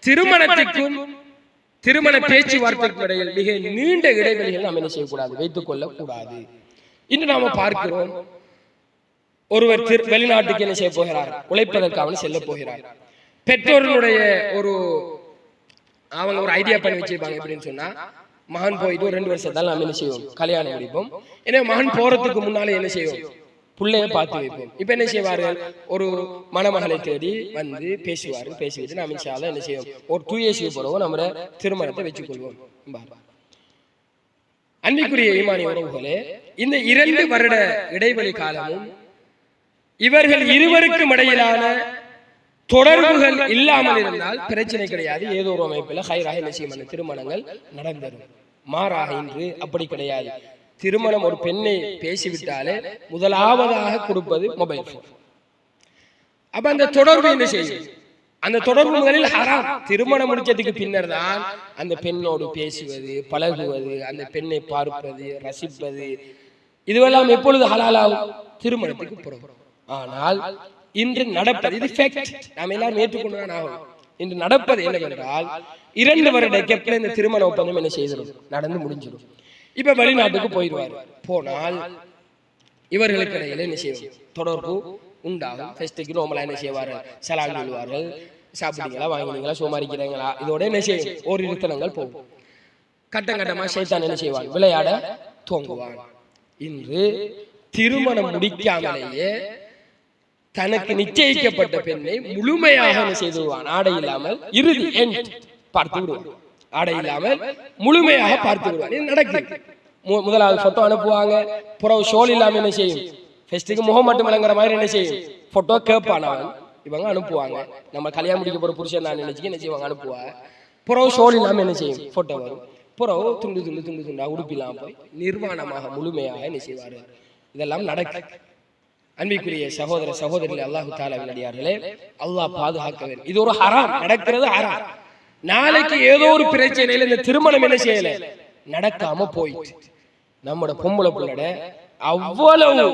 திருமணத்திற்கும் திருமண பேச்சுவார்த்தைக்கும் இடையில் மிக நீண்ட இடைவெளிகள் நாம் என்ன செய்யக்கூடாது, வைத்துக் கொள்ளக்கூடாது. இன்று நாம பார்க்கிறோம், ஒருவர் வெளிநாட்டுக்கு என்ன செய்ய போகிறார், உழைப்பதற்காக செல்ல போகிறார். பெற்றோர்களுடைய அவங்க ஒரு ஐடியா பண்ணி வச்சிருப்பாங்க. எப்படின்னு சொன்னா, மகன் போயிட்டு ஒரு 2 வருஷத்தால் நாம் என்ன செய்வோம், கல்யாணம் முடிப்போம். ஏன்னா மகன் போறதுக்கு முன்னாலே என்ன செய்வோம், பிள்ளைய பார்த்து வைப்போம். இப்ப என்ன செய்வார்கள், ஒரு மணமகளை தேடி வந்து பேசுவார்கள். பேசிவிட்டு நாம் இன்ஷாஅல்லாஹ் என்ன செய்வோம், ஒரு 2 years போறோம் நம்ம திருமணத்தை வச்சுக் கொள்வோம். அன்பிற்குரிய ஈமானிய உறவுகளே, இந்த 2 வருட இடைவெளி காலமும் இவர்கள் இருவருக்கும் இடையிலான தொடர்புகள் இல்லாமல் இருந்தால் பிரச்சனை கிடையாது. ஏதோ ஒரு அமைப்பில் ஹைராக என்ன செய்யும், திருமணங்கள் நடந்தரும். மாறாக இன்று அப்படி கிடையாது. திருமணம் ஒரு பெண்ணை பேசிவிட்டாலே முதலாவதாக கொடுப்பது மொபைல் போன். அப்ப அந்த தொடர்பு என்ன செய்யும், அந்த தொடர்பு முதலில் ஹராம். திருமணம் முடிச்சதுக்கு பின்னர் தான் அந்த பெண்ணோடு பேசுவது, பழகுவது, அந்த பெண்ணை பார்ப்பது, ரசிப்பது, இதுவெல்லாம் எப்பொழுது ஹலாலாகும், திருமணத்துக்கு பிறகு. ஆனால் இன்று நடப்பது, இது ஃபேக்ட், நாம் எல்லாரும் ஏற்றுக்கொண்டுதான் ஆகும். இன்று நடப்பது என்னவென்றால், 2 வருட கேப்ல இந்த திருமண ஒப்பந்தம் என்ன செய்திடும், நடந்து முடிஞ்சிடும். இப்ப வெளிநாட்டுக்கு போயிடுவார். போனால் இவர்களுக்கு இடையில என்ன செய்யும், தொடர்பு உண்டாகும். ஃபெஸ்ட்டுக்கு நோமலா என்ன செய்வாரு, சலாம் சொல்லுவார்கள், சாப்பிட்டீங்களா, வாங்கினீங்களா, சோமாரிக்கிறீங்களா, இதோட என்ன செய்யும், ஒரு நிறுத்தனங்கள் போகும். கட்டம் கட்டமா ஷைத்தான் என்ன செய்வான், விளையாட தூங்குவான். இன்று திருமணம் முடிக்காமலேயே தனக்கு நிச்சயிக்கப்பட்ட பெண்ணை முழுமையாக என்ன செய்துவான், ஆடை இல்லாமல் இறுதி பார்த்து விடுவான். ஆடை இல்லாமல் முழுமையாக பார்த்து விடுவான். இது நடக்குது. முதலாவது போட்டோ அனுப்புவாங்க, புறவு ஷோல் இல்லாம என்ன செய்யும், ஃபெஸ்ட்டுக்கு முகம் மட்டும் விளங்குற மாதிரி என்ன செய்யும், போட்டோ கேட்பான் அவன். இவங்க அனுப்புவாங்க, நம்ம கல்யாணம் முடிக்க போற புருஷன் நான் நினைச்சு என்ன செய்வாங்க, அனுப்புவாங்க. புறவு ஷோல் இல்லாம என்ன செய்யும், போட்டோ வரும். புறவு துண்டு துண்டு துண்டு துண்டா உடுப்பிலாம் போய் நிர்வாணமாக முழுமையாக என்ன செய்வாரு. இதெல்லாம் நடக்கு. அன்பிற்குரிய சகோதர சகோதரிகளே, அல்லாஹு தஆலாவின் அடியார்களே, அல்லாஹ் பாதுகாக்க வேண்டும். இது ஒரு ஹராம், நடக்கிறது ஹராம். நாளைக்கு ஏதோ ஒரு பிரச்சனையில இந்த திருமணம் என்ன செய்யல, நடக்காம போயிட்டு நம்மட பொம்பளை பிள்ளட அவ்வளவு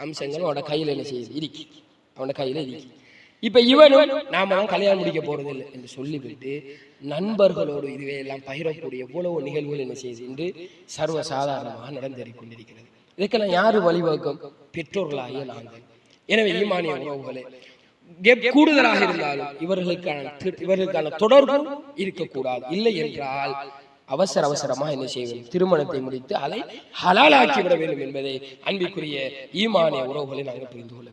அம்சங்களும் அவனோட கையில என்ன செய்யுது, இருக்கு, அவனோட கையில இருக்கு. இப்ப இவனும் நாம தான் கல்யாணம் முடிக்க போறது இல்லை என்று சொல்லிவிட்டு நண்பர்களோடு இதுவே எல்லாம் பகிரக்கூடிய எவ்வளவு நிகழ்வுகள் என்ன செய்யுது என்று சர்வ சாதாரணமாக நடந்தேறிக் கொண்டிருக்கிறது. இதுக்கெல்லாம் யாரு வழிவகுக்கும், பெற்றோர்களாகிய நாங்கள். எனவே ஈமானிய உறவுகளே, கூடுதலாக இருந்தாலும் இவர்களுக்கான தொடர்பு இருக்கக்கூடாது. இல்லை என்றால் அவசரமா என்ன செய்வது, திருமணத்தை முடித்து அதை ஹலாலாக்கி விட வேண்டும் என்பதை அன்பிற்குரிய ஈமானிய உறவுகளை நாங்கள் புரிந்து கொள்ள